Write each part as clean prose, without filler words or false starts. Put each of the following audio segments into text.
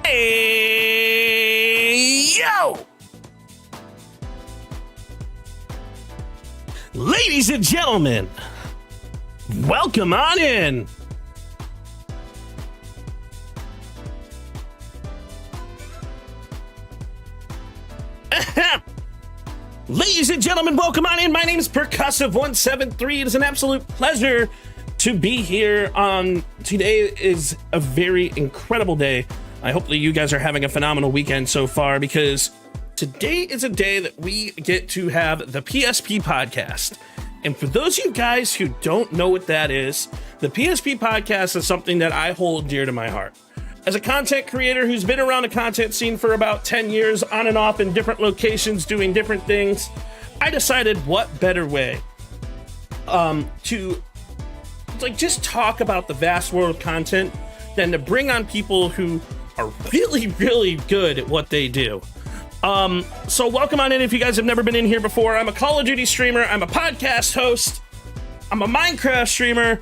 Hey, yo! Ladies and gentlemen, welcome on in. Ladies and gentlemen, welcome on in. My name is Percussive173. It is an absolute pleasure to be here. Today is a very incredible day. I hope that you guys are having a phenomenal weekend so far, because today is a day that we get to have the PSP Podcast. And for those of you guys who don't know what that is, the PSP Podcast is something that I hold dear to my heart. As a content creator who's been around the content scene for about 10 years, on and off in different locations, doing different things, I decided what better way to just talk about the vast world of content than to bring on people who are really, really good at what they do. So welcome on in if you guys have never been in here before. I'm a Call of Duty streamer. I'm a podcast host. I'm a Minecraft streamer.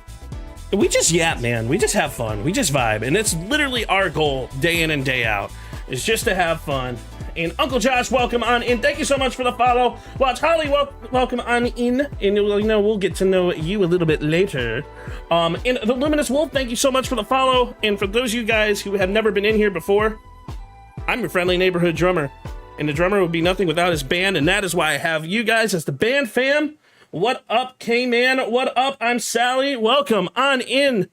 We just yap, man. We just have fun. We just vibe. And it's literally our goal day in and day out, is just to have fun. And Uncle Josh, welcome on in. Thank you so much for the follow. Watch Holly, welcome on in. And we'll get to know you a little bit later. And the Luminous Wolf, thank you so much for the follow. And for those of you guys who have never been in here before, I'm your friendly neighborhood drummer. And the drummer would be nothing without his band. And that is why I have you guys as the band fam. What up, K-Man? What up? I'm Sally. Welcome on in.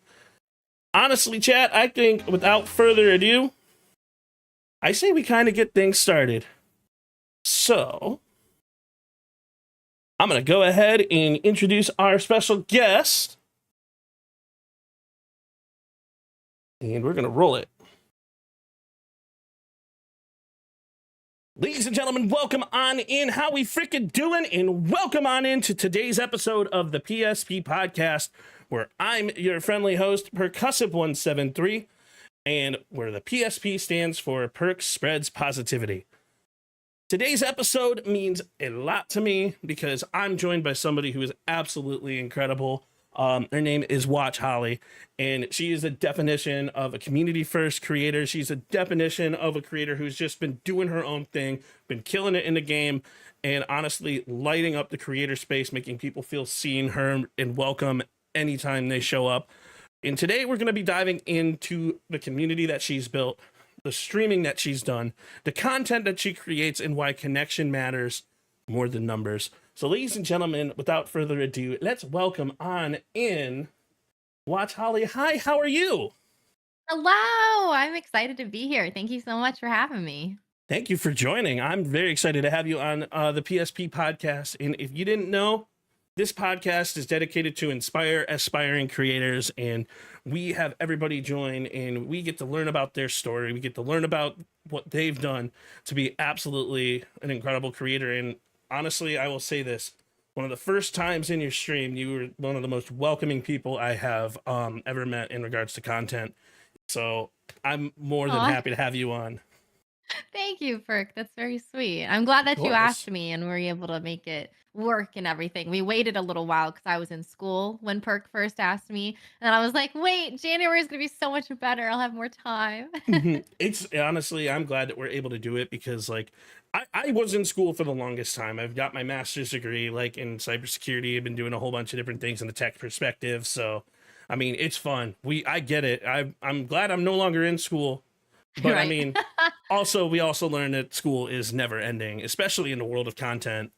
Honestly, chat, I think without further ado, I say we kind of get things started. So, I'm going to go ahead and introduce our special guest. And we're going to roll it. Ladies and gentlemen, welcome on in. How we freaking doing? And welcome on into today's episode of the PSP Podcast, where I'm your friendly host, Percussive173. And where the PSP stands for Perk Spreads Positivity. Today's episode means a lot to me because I'm joined by somebody who is absolutely incredible. Her name is Watch Holly, and she is a definition of a community-first creator. She's a definition of a creator who's just been doing her own thing, been killing it in the game, and honestly lighting up the creator space, making people feel seen, heard, and welcome anytime they show up. And today we're going to be diving into the community that she's built, the streaming that she's done, the content that she creates, and why connection matters more than numbers. So ladies and gentlemen, without further ado, let's welcome on in Watch Holly. Hi, how are you? Hello, I'm excited to be here. Thank you so much for having me. Thank you for joining. I'm very excited to have you on the PSP Podcast. And if you didn't know, this podcast is dedicated to inspire aspiring creators, and we have everybody join, and we get to learn about their story. We get to learn about what they've done to be absolutely an incredible creator. And honestly, I will say this. One of the first times in your stream, you were one of the most welcoming people I have ever met in regards to content. So I'm more than happy to have you on. Thank you, Perk. That's very sweet. I'm glad that you asked me and were able to make it work and everything. We waited a little while because I was in school when Perk first asked me. And I was like, wait, January is going to be so much better. I'll have more time. It's honestly, I'm glad that we're able to do it because I was in school for the longest time. I've got my master's degree in cybersecurity. I've been doing a whole bunch of different things in the tech perspective. So, I mean, it's fun. I get it. I'm glad I'm no longer in school. But right. I mean, we also learn that school is never ending, especially in the world of content.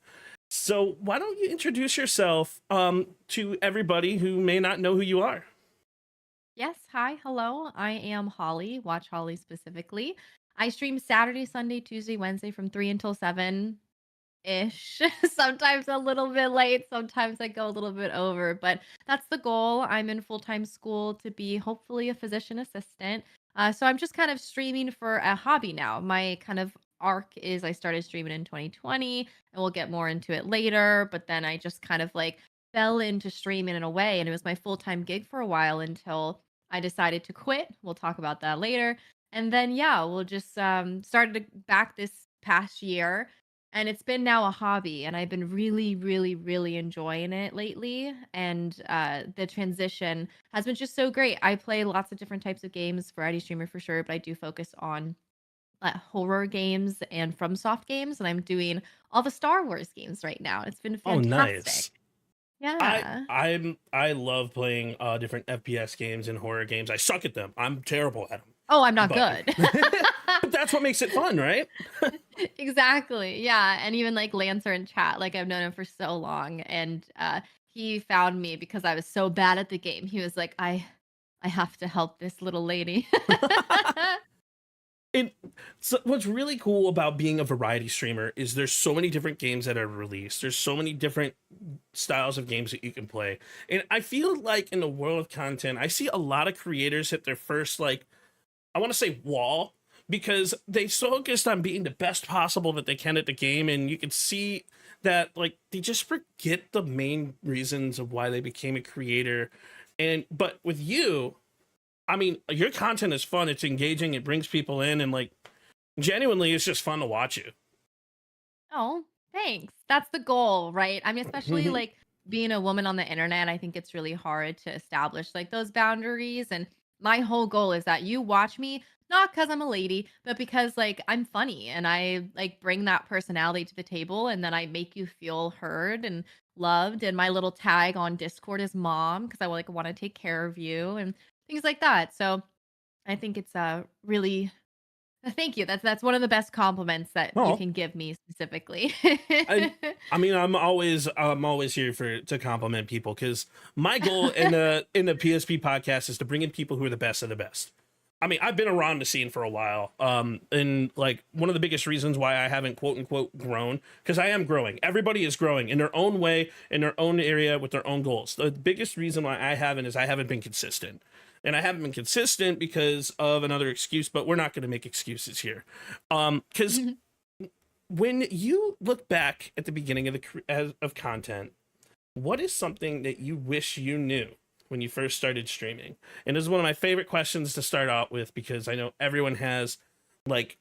So why don't you introduce yourself to everybody who may not know who you are? Yes. Hi. Hello. I am Holly. Watch Holly specifically. I stream Saturday, Sunday, Tuesday, Wednesday from 3 until 7 ish. Sometimes a little bit late. Sometimes I go a little bit over, but that's the goal. I'm in full-time school to be hopefully a physician assistant. So I'm just kind of streaming for a hobby now. My kind of arc is I started streaming in 2020, and we'll get more into it later. But then I just kind of like fell into streaming in a way, and it was my full time gig for a while until I decided to quit. We'll talk about that later. And then yeah, we'll just started back this past year, and it's been now a hobby, and I've been really, really, really enjoying it lately. And the transition has been just so great. I play lots of different types of games, variety streamer for sure, but I do focus on horror games and from soft games, and I'm doing all the Star Wars games right now. It's been Oh, fantastic. nice. Yeah. I love playing different FPS games and horror games. I suck at them. I'm terrible at them. Oh, I'm not But good. but that's what makes it fun, right? Exactly. Yeah. And even like Lancer in chat, like I've known him for so long. And he found me because I was so bad at the game. He was like, I have to help this little lady. It so what's really cool about being a variety streamer is there's so many different games that are released. There's so many different styles of games that you can play. And I feel like in the world of content, I see a lot of creators hit their first like I want to say wall because they focused on being the best possible that they can at the game, and you can see that like they just forget the main reasons of why they became a creator. And but with you, I mean, your content is fun, it's engaging, it brings people in, and like genuinely it's just fun to watch you. Oh, thanks. That's the goal, right? I mean, especially like being a woman on the internet, I think it's really hard to establish like those boundaries. And my whole goal is that you watch me not because I'm a lady, but because like I'm funny and I like bring that personality to the table, and then I make you feel heard and loved. And my little tag on Discord is mom because I like want to take care of you and things like that. So I think it's really thank you. That's one of the best compliments that you Oh, can give me specifically. I I mean I'm always here for to compliment people because my goal in the PSP podcast is to bring in people who are the best of the best. I mean, I've been around the scene for a while. And like one of the biggest reasons why I haven't quote unquote grown, because I am growing. Everybody is growing in their own way, in their own area with their own goals. The biggest reason why I haven't is I haven't been consistent. And I haven't been consistent because of another excuse, but we're not going to make excuses here. Because when you look back at the beginning of of content, what is something that you wish you knew when you first started streaming? And this is one of my favorite questions to start out with because I know everyone has like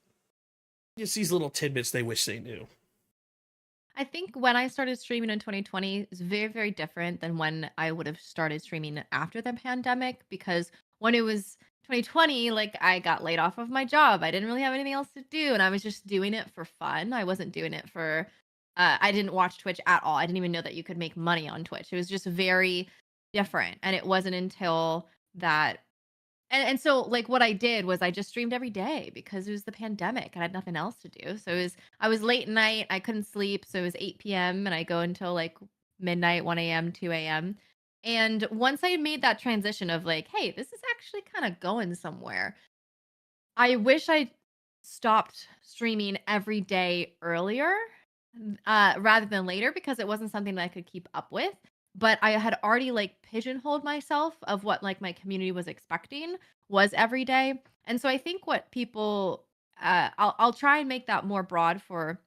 just these little tidbits they wish they knew. I think when I started streaming in 2020 is very, very different than when I would have started streaming after the pandemic, because when it was 2020, like I got laid off of my job. I didn't really have anything else to do, and I was just doing it for fun. I wasn't doing it for I didn't watch Twitch at all. I didn't even know that you could make money on Twitch. It was just very different. And it wasn't until that and so, like, what I did was I just streamed every day because it was the pandemic. I had nothing else to do. So I was late at night. I couldn't sleep. So it was 8 p.m. and I go until like midnight, 1 a.m., 2 a.m. And once I made that transition of like, hey, this is actually kind of going somewhere, I wish I stopped streaming every day earlier rather than later, because it wasn't something that I could keep up with. But I had already like pigeonholed myself of what like my community was expecting was every day. And so I think what people I'll try and make that more broad for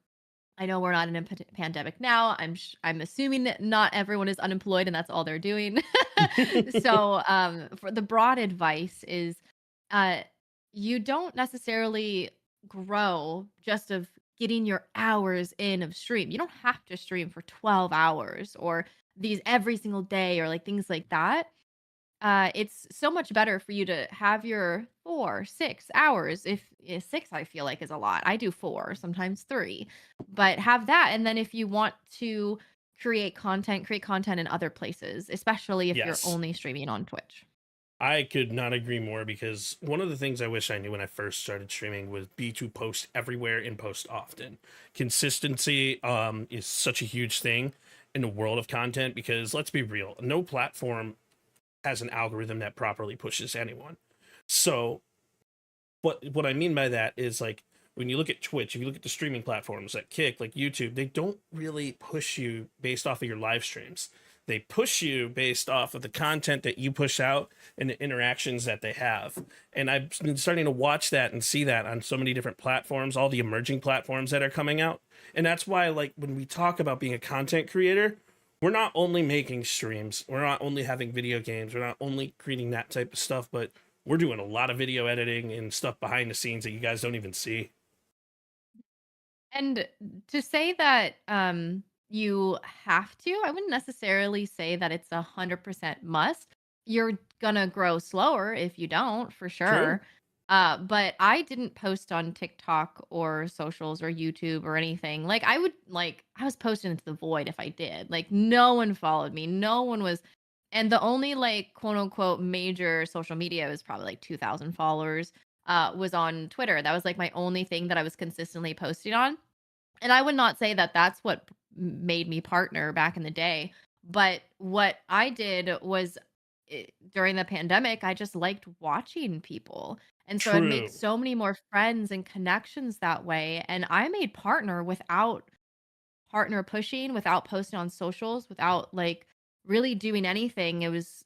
I know we're not in a pandemic now. I'm assuming that not everyone is unemployed and that's all they're doing. So for the broad advice is uh you don't necessarily grow just of getting your hours in of stream. You don't have to stream for 12 hours or these every single day or like things like that. It's so much better for you to have your 4, 6 hours. If 6, I feel like is a lot. I do 4, sometimes 3, but have that. And then if you want to create content in other places, especially if you're Yes. only streaming on Twitch. I could not agree more because one of the things I wish I knew when I first started streaming was be to post everywhere and post often. Consistency is such a huge thing in the world of content because let's be real, no platform has an algorithm that properly pushes anyone. So what I mean by that is like when you look at Twitch, if you look at the streaming platforms like Kick, like YouTube, they don't really push you based off of your live streams. They push you based off of the content that you push out and the interactions that they have. And I've been starting to watch that and see that on so many different platforms, all the emerging platforms that are coming out. And that's why, like, when we talk about being a content creator, we're not only making streams, we're not only having video games, we're not only creating that type of stuff, but we're doing a lot of video editing and stuff behind the scenes that you guys don't even see. And to say that you have to, I wouldn't necessarily say that it's 100% must. You're gonna grow slower if you don't, for True. sure. But I didn't post on TikTok or socials or YouTube or anything. I was posting into the void if I did. Like no one followed me. No one was, and the only like quote unquote major social media was probably like 2,000 followers. Was on Twitter. That was like my only thing that I was consistently posting on. And I would not say that that's what made me partner back in the day, but what I did was during the pandemic, I just liked watching people. And so I'd made True. so many more friends and connections that way. And I made partner without partner pushing, without posting on socials, without like really doing anything. It was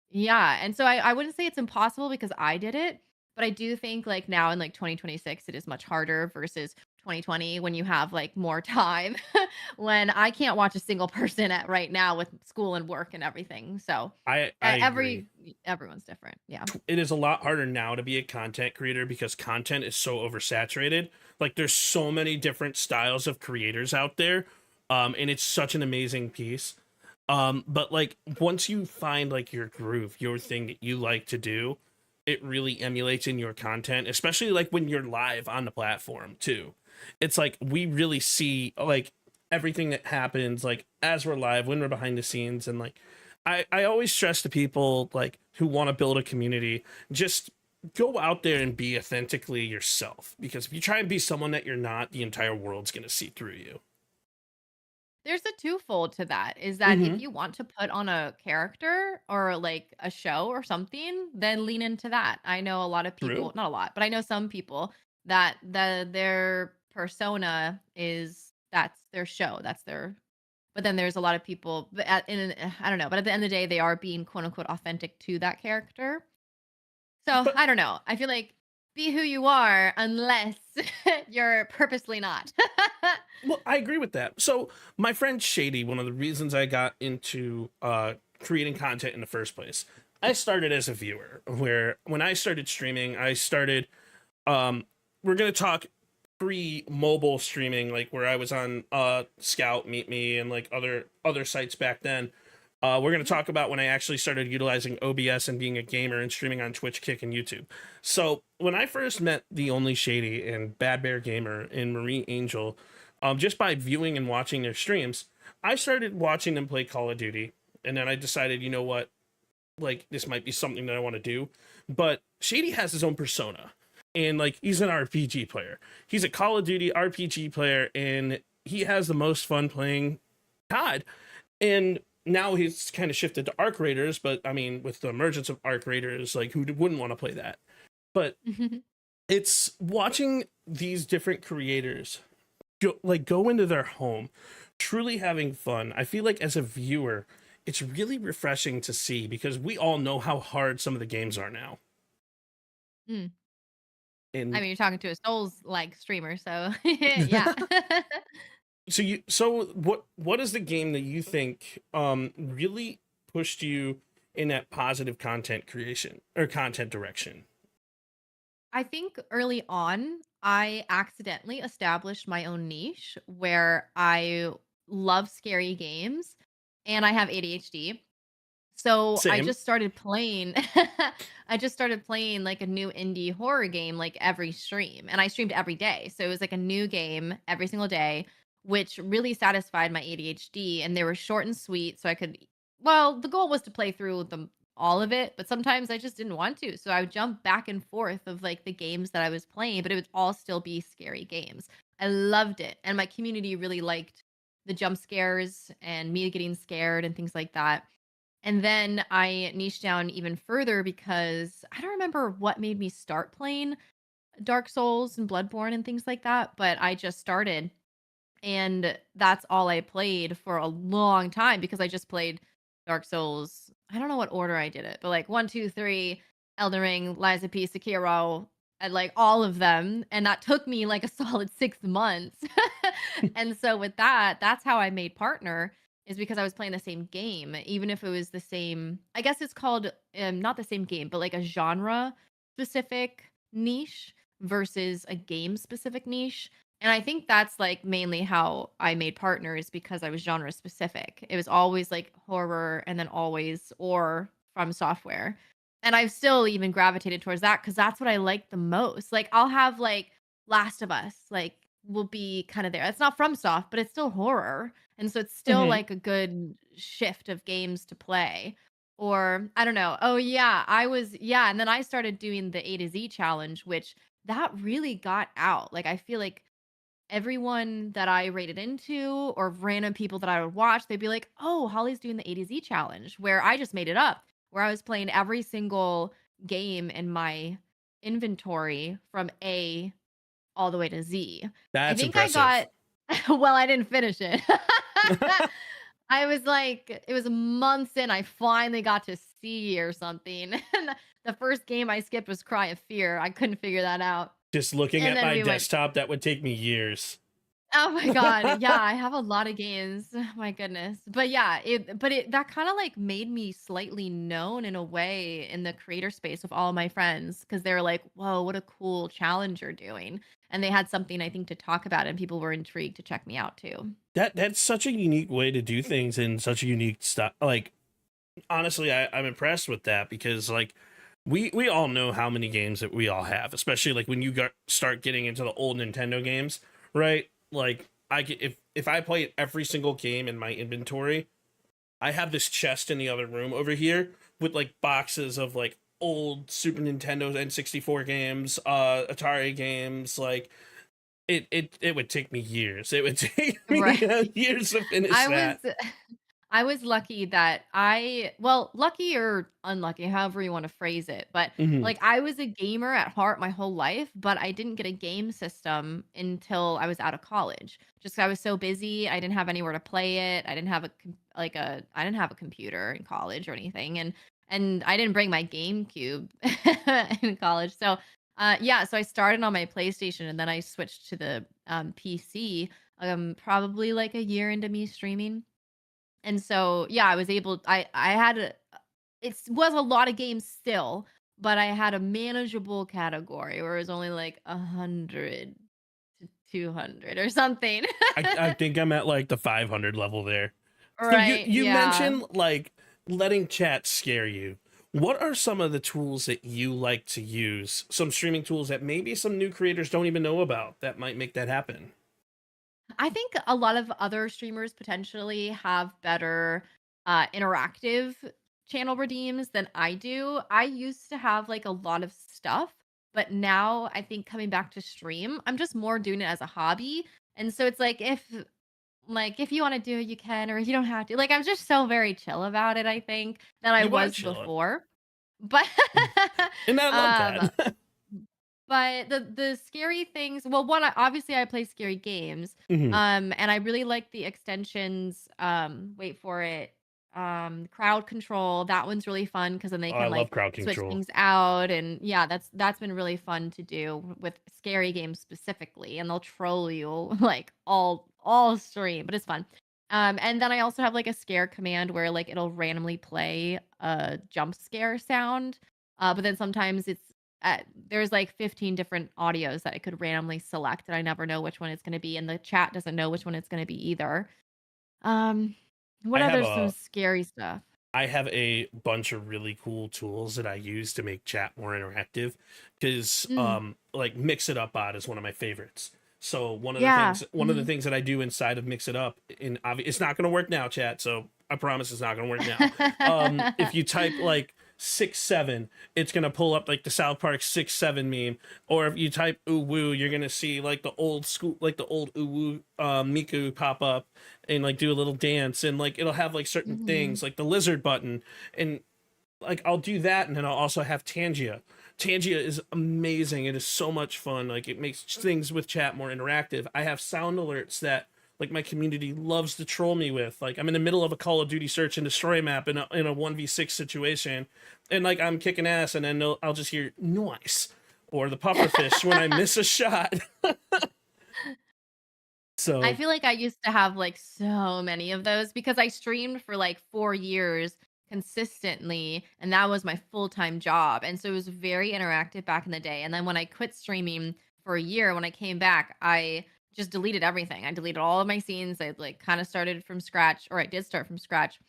yeah, and so I wouldn't say it's impossible because I did it, but I do think like now in like 2026 it is much harder versus 2020 when you have like more time when I can't watch a single person at right now with school and work and everything. So I agree. everyone's different. Yeah. It is a lot harder now to be a content creator because content is so oversaturated. Like there's so many different styles of creators out there. And it's such an amazing piece. But like once you find like your groove, your thing that you like to do, it really emulates in your content, especially like when you're live on the platform too. It's like we really see like everything that happens like as we're live, when we're behind the scenes, and like I always stress to people like who want to build a community, just go out there and be authentically yourself, because if you try and be someone that you're not, the entire world's going to see through you. There's a twofold to that, is that if Mm-hmm. you want to put on a character or like a show or something, then lean into that. I know a lot of True. people, not a lot, but I know some people that their persona is that's their show, that's their but then there's a lot of people but I don't know, but at the end of the day they are being quote unquote authentic to that character. So, But I don't know. I feel like be who you are unless you're purposely not. well, I agree with that. So my friend Shady, one of the reasons I got into creating content in the first place, I started as a viewer. Where when I started streaming, I started. Um, we're gonna talk pre-mobile streaming, like where I was on Scout, Meet Me, and like other sites back then. We're going to talk about when I actually started utilizing OBS and being a gamer and streaming on Twitch, Kick, and YouTube. So when I first met the Only Shady and Bad Bear Gamer and Marie Angel, just by viewing and watching their streams, I started watching them play Call of Duty, and then I decided, you know what, like this might be something that I want to do. But Shady has his own persona, and like he's an RPG player. He's a Call of Duty RPG player, and he has the most fun playing COD. And now he's kind of shifted to Arc Raiders, but I mean, with the emergence of Arc Raiders, like who wouldn't want to play that? But it's watching these different creators go into their home, truly having fun. I feel like as a viewer, it's really refreshing to see, because we all know how hard some of the games are now. Mm. I And mean, you're talking to a Souls like streamer, so yeah. so what is the game that you think really pushed you in that positive content creation or content direction? I think early on, I accidentally established my own niche where I love scary games and I have ADHD. So I Same. just started playing I just started playing like a new indie horror game like every stream, and I streamed every day. So it was like a new game every single day, which really satisfied my ADHD, and they were short and sweet so I could well, the goal was to play through them all of it, but sometimes I just didn't want to. So I would jump back and forth of like the games that I was playing, but it would all still be scary games. I loved it, and my community really liked the jump scares and me getting scared and things like that. And then I niched down even further because I don't remember what made me start playing Dark Souls and Bloodborne and things like that, but I just started. And that's all I played for a long time because I just played Dark Souls. I don't know what order I did it, but like 1, 2, 3, Elden Ring, Lies of P, Sekiro, and like all of them. And that took me like a solid 6 months. And so with that, that's how I made partner, is because I was playing the same game, even if it was the same. I guess it's called not the same game, but like a genre specific niche versus a game specific niche. And I think that's like mainly how I made partners, because I was genre specific. It was always like horror and then always or from software. And I've still even gravitated towards that because that's what I like the most. Like I'll have like Last of Us, like will be kind of there. It's not from soft, but it's still horror. And so it's still Hmm. like a good shift of games to play. Or I don't know. Oh yeah, yeah, and then I started doing the A to Z challenge, which that really got out. Like I feel like everyone that I rated into or random people that I would watch, they'd be like, "Oh, Holly's doing the A to Z challenge," where I just made it up, where I was playing every single game in my inventory from A all the way to Z. I That's think I impressive. got well, I didn't finish it. I was like, it was months in, I finally got to C or something. And the first game I skipped was Cry of Fear. I couldn't figure that out. Just looking And at then my we went desktop, that would take me years. Oh my god. Yeah, I have a lot of games. My goodness. But yeah, it that kind of like made me slightly known in a way in the creator space with all of my friends, because they were like, "Whoa, what a cool challenge you're doing." And they had something I think to talk about, and people were intrigued to check me out too. That's such a unique way to do things in such a unique stuff. Like honestly, I'm impressed with that because like we all know how many games that we all have, especially like when you start getting into the old Nintendo games, right? Like if I play every single game in my inventory, I have this chest in the other room over here with like boxes of like old Super Nintendo N64 games, Atari games. Like it would take me years. It would take me Right. years to finish I was that. I was lucky that lucky or unlucky, however you want to phrase it, but Hmm. like I was a gamer at heart my whole life, but I didn't get a game system until I was out of college. Just 'cause I was so busy, I didn't have anywhere to play it. I didn't have I didn't have a computer in college or anything, and I didn't bring my GameCube in college. So, yeah, so I started on my PlayStation and then I switched to the PC probably like a year into me streaming. And so, yeah, I was able I had a it was a lot of games still, but I had a manageable category where it was only like 100 to 200 or something. I think I'm at like the 500 level there. So Right, you yeah. mentioned like letting chat scare you. What are some of the tools that you like to use? Some streaming tools that maybe some new creators don't even know about that might make that happen. I think a lot of other streamers potentially have better interactive channel redeems than I do. I used to have like a lot of stuff, but now I think coming back to stream, I'm just more doing it as a hobby. And so it's like if you want to do it, you can, or if you don't have to. Like I'm just so very chill about it, I think, than I You are was chilling, before. But and I love um that. but the scary things, well, one, obviously I play scary games, Hmm. and I really like the extensions, wait for it, crowd control, that one's really fun because then they Oh, I can, love like, crowd switch control. things out, and yeah, that's been really fun to do with scary games specifically, and they'll troll you, like, all stream, but it's fun. And then I also have, like, a scare command where, like, it'll randomly play a jump scare sound, but then sometimes there's like 15 different audios that I could randomly select, and I never know which one it's going to be, and the chat doesn't know which one it's going to be either. Um, what I have other some a scary stuff? I have a bunch of really cool tools that I use to make chat more interactive because Mm, like Mix It Up Bot is one of my favorites. So yeah. one of the Mhm. things that I do inside of Mix It Up, it's not going to work now, chat. So I promise it's not going to work now. If you type like 6-7, it's going to pull up like the South Park 6-7 meme. Or if you type ooh woo, you're going to see like the old school, like the old ooh woo Miku pop up and like do a little dance, and like it'll have like certain Mhm. things like the lizard button, and like I'll do that, and then I'll also have Tangia. Tangia is amazing. It is so much fun. Like it makes things with chat more interactive. I have sound alerts that like my community loves to troll me with. Like I'm in the middle of a Call of Duty search and destroy map in a 1v6 situation, and like I'm kicking ass, and then I'll just hear nice or the pufferfish when I miss a shot. I So feel like I used to have like so many of those because I streamed for like 4 years consistently and that was my full-time job. And so it was very interactive back in the day. And then when I quit streaming for a year, when I came back, I just deleted everything. I deleted all of my scenes. I like kind of started from scratch, or I did start from scratch.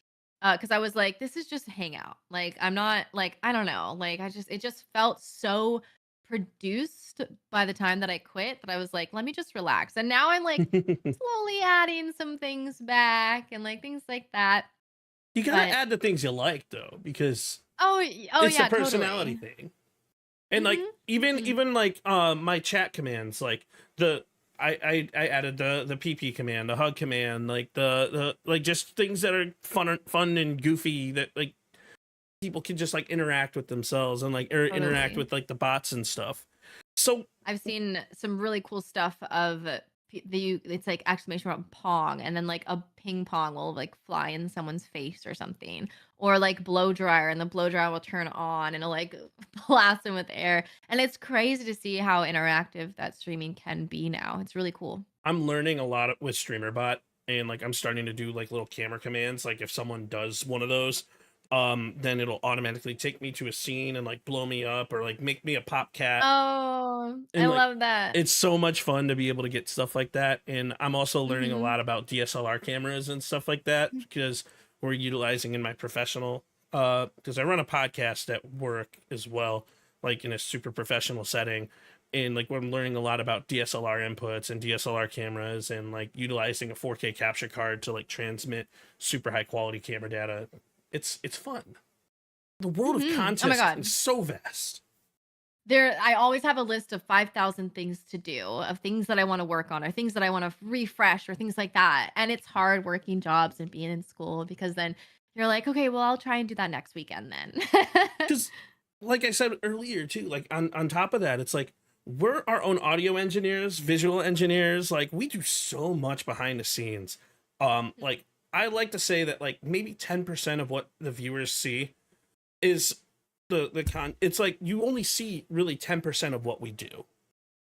Cuz I was like, this is just a hangout. Like I'm not like, I don't know. Like it just felt so produced by the time that I quit that I was like, let me just relax. And now I'm like you slowly adding some things back and like things like that. gotta But add the things you like though, because oh it's a yeah, personality totally. thing. And like Mhm. even like my chat commands, like the I added the PP command, the hug command, like the like just things that are fun and goofy that like people can just like interact with themselves and like interact Totally. with like the bots and stuff. So I've seen some really cool stuff of it's like exclamation mark pong and then like a ping pong will like fly in someone's face or something, or like blow dryer and the blow dryer will turn on and it'll like blast them with air, and it's crazy to see how interactive that streaming can be now. It's really cool. I'm learning a lot with StreamerBot, and like I'm starting to do like little camera commands. Like if someone does one of those, then it'll automatically take me to a scene and like blow me up or like make me a pop cat. Oh, I And like love that. it's so much fun to be able to get stuff like that. And I'm also learning a Mhm. lot about DSLR cameras and stuff like that because we're utilizing in my professional because I run a podcast at work as well, like in a super professional setting. And like I'm learning a lot about DSLR inputs and DSLR cameras and like utilizing a 4K capture card to like transmit super high quality camera data. It's fun. The world of Oh my content god. is so vast. There I always have a list of 5,000 things to do, of things that I wanna work on, or things that I wanna refresh, or things like that, and it's hard working jobs and being in school because then you're like, "Okay, well, I'll try and do that next weekend then." Because like I said earlier too, like on top of that, it's like we're our own audio engineers, visual engineers. Like we do so much behind the scenes. Like I like to say that like maybe 10% of what the viewers see is the con. It's like you only see really 10% of what we do.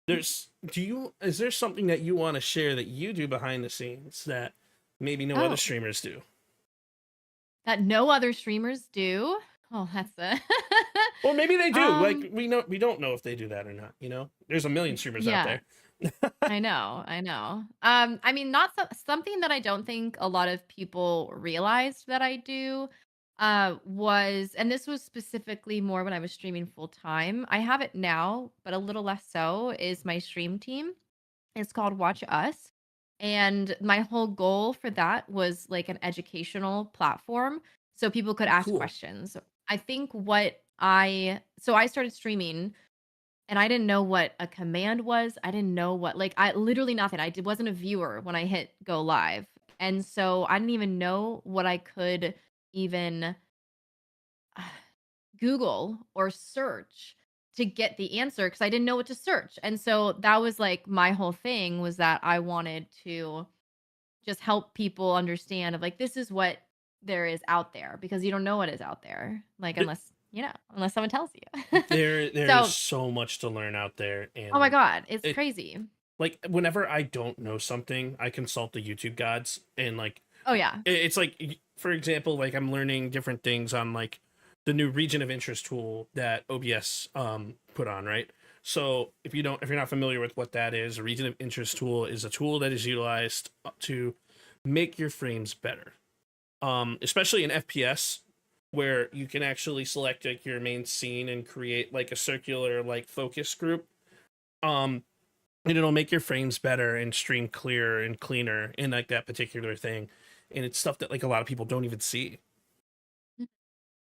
Is there something that you want to share that you do behind the scenes that maybe no other Oh, streamers do? that no other streamers do? Oh, that's a Or maybe they do. Like Um, we don't know if they do that or not. You know, there's a million streamers out yeah. there. I know, I know. I mean, not something that I don't think a lot of people realized that I do, was, and this was specifically more when I was streaming full time. I have it now, but a little less so, is my stream team. It's called Watch Us. And my whole goal for that was like an educational platform so people could Oh, ask cool. questions. I think I started streaming and I didn't know what a command was. I didn't know what, like, I literally nothing. Wasn't a viewer when I hit go live. And so I didn't even know what I could even uh, Google or search to get the answer because I didn't know what to search. And so that was like my whole thing, was that I wanted to just help people understand of like, this is what there is out there, because you don't know what is out there, like, Th- unless someone tells you. there is So, so much to learn out there, oh my and God, it's it crazy. like whenever I don't know something, I consult the YouTube gods, and like Oh yeah. it's like for example, like I'm learning different things on like the new region of interest tool that OBS put on, right? So if you're not familiar with what that is, a region of interest tool is a tool that is utilized to make your frames better. Especially in FPS, where you can actually select like your main scene and create like a circular like focus group. Um, and it'll make your frames better and stream clearer and cleaner in like that particular thing. And it's stuff that like a lot of people don't even see.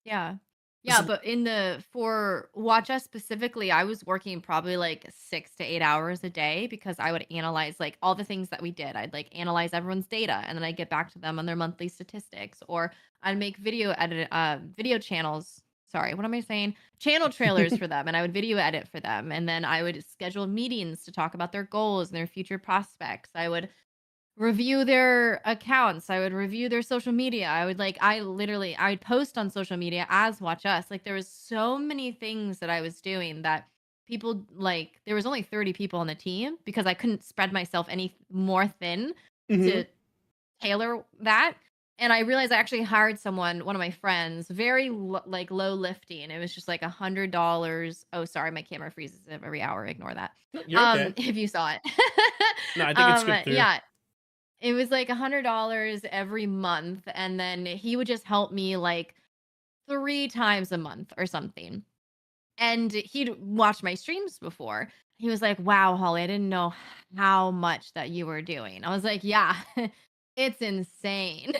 Yeah. Yeah, So, but in the for Watch Us specifically, I was working probably like 6 to 8 hours a day because I would analyze like all the things that we did. I'd like analyze everyone's data and then I'd get back to them on their monthly statistics, or I'd make video channels. Sorry, what am I saying? Channel trailers for them, and I would video edit for them, and then I would schedule meetings to talk about their goals and their future prospects. I would review their accounts. I would review their social media. I'd post on social media as Watch Us. Like there was so many things that I was doing that people like there was only 30 people on the team because I couldn't spread myself any more thin Hmm. to tailor that. And I realized I actually hired someone, one of my friends, very like low lifting. It was just like $100. Oh, sorry, my camera freezes every hour. Ignore that. No, you're okay. If you saw it. No, I think it's skipped through. Yeah, it was like $100 every month, and then he would just help me like 3 times a month or something. And he'd watched my streams before. He was like, "Wow, Holly, I didn't know how much that you were doing." I was like, "Yeah, it's insane."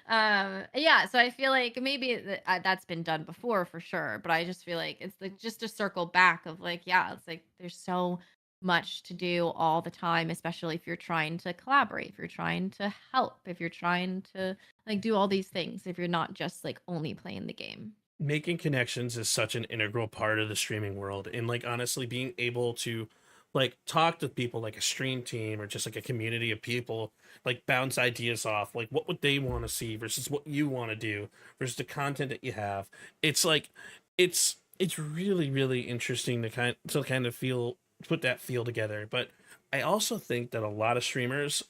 Yeah, so I feel like maybe that's been done before for sure, but I just feel like it's like just a circle back of like, yeah, it's like there's so much to do all the time, especially if you're trying to collaborate, if you're trying to help, if you're trying to like do all these things, if you're not just like only playing the game. Making connections is such an integral part of the streaming world, and like honestly being able to like talk to people like a stream team or just like a community of people, like bounce ideas off, like what would they want to see versus what you want to do versus the content that you have. It's like it's really really interesting to kind of feel put that feel together. But I also think that a lot of streamers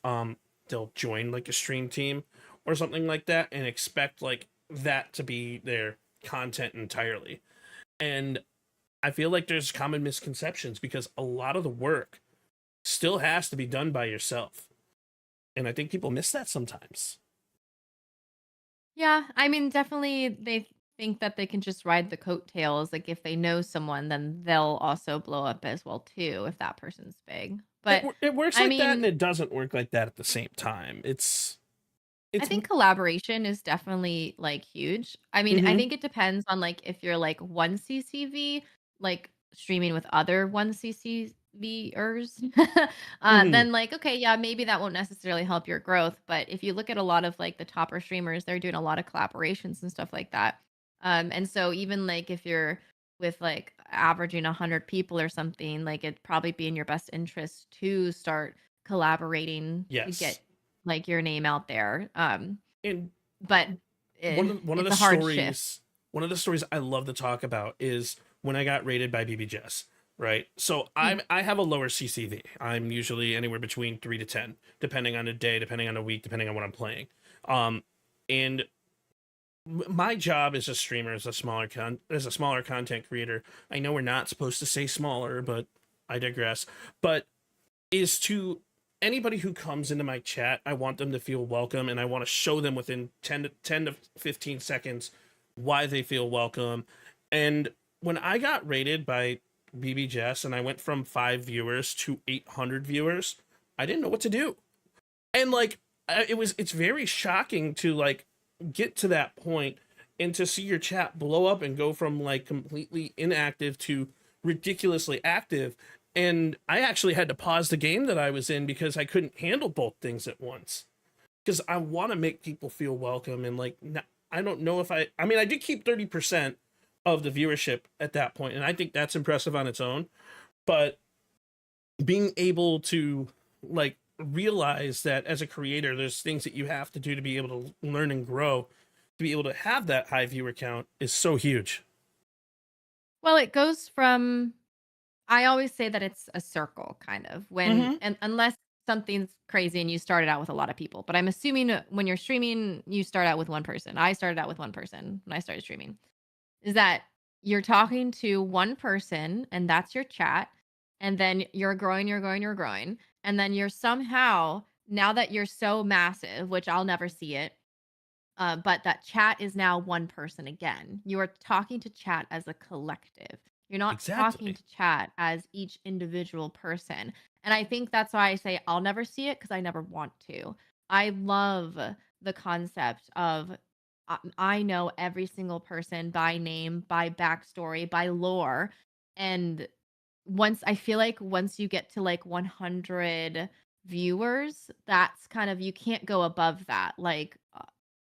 they'll join like a stream team or something like that and expect like that to be their content entirely. And I feel like there's common misconceptions because a lot of the work still has to be done by yourself. And I think people miss that sometimes. Yeah, I mean, definitely they think that they can just ride the coattails. Like if they know someone, then they'll also blow up as well too if that person's big. But It works I like that and mean, it doesn't work like that at the same time. I It's think collaboration is definitely like huge. I mean, I mm-hmm, think it depends on like if you're like one CCV, like streaming with other one CCVers, mm-hmm. then like, okay, yeah, maybe that won't necessarily help your growth. But if you look at a lot of like the topper streamers, they're doing a lot of collaborations and stuff like that. And so even like if you're with like averaging 100 people or something, like it'd probably be in your best interest to start collaborating to Yes. get like your name out there. And But one of it's the a hard shift. stories I love to talk about is when I got rated by BB Jess, right? So Mm. I have a lower CCV. I'm usually anywhere between 3 to 10 depending on the day, depending on the week, depending on what I'm playing. Um and my job as a streamer, as a smaller content creator, I know we're not supposed to say smaller, but I digress. But is to anybody who comes into my chat, I want them to feel welcome and I want to show them within 10 to 15 seconds why they feel welcome. And when I got rated by BB Jess and I went from 5 viewers to 800 viewers, I didn't know what to do. And like it's very shocking to like get to that point and to see your chat blow up and go from like completely inactive to ridiculously active. And I actually had to pause the game that I was in because I couldn't handle both things at once. Because I want to make people feel welcome and like I don't know if I mean I did keep 30% of the viewership at that point and I think that's impressive on its own. But being able to like realize that as a creator there's things that you have to do to be able to learn and grow to be able to have that high viewer count is so huge. Well, it goes from I always say that it's a circle kind of when Mm-hmm. and unless something's crazy and you started out with a lot of people. But I'm assuming when you're streaming, you start out with one person. I started out with one person when I started streaming. Is that you're talking to one person and that's your chat. And then you're growing, you're growing, you're growing. And then you're somehow, now that you're so massive, which I'll never see it, but that chat is now one person again. You are talking to chat as a collective. You're not talking Exactly. to chat as each individual person. And I think that's why I say I'll never see it because I never want to. I love the concept of I know every single person by name, by backstory, by lore. And I feel like once you get to like 100 viewers, that's kind of, you can't go above that. Like,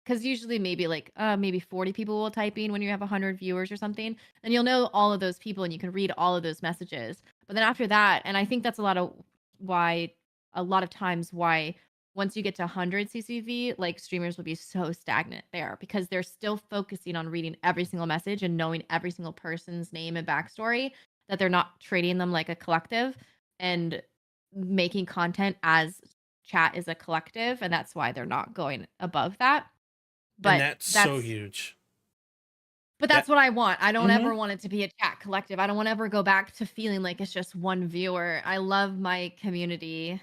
because usually maybe like maybe 40 people will type in when you have 100 viewers or something, and you'll know all of those people and you can read all of those messages. But then after that, and I think that's a lot of times why once you get to 100 CCV, like streamers will be so stagnant there because they're still focusing on reading every single message and knowing every single person's name and backstory, that they're not treating them like a collective and making content as chat is a collective. And that's why they're not going above that. And But that's so that's huge. that's what I want. I don't Mhm. ever want it to be a chat collective. I don't want to ever go back to feeling like it's just one viewer. I love my community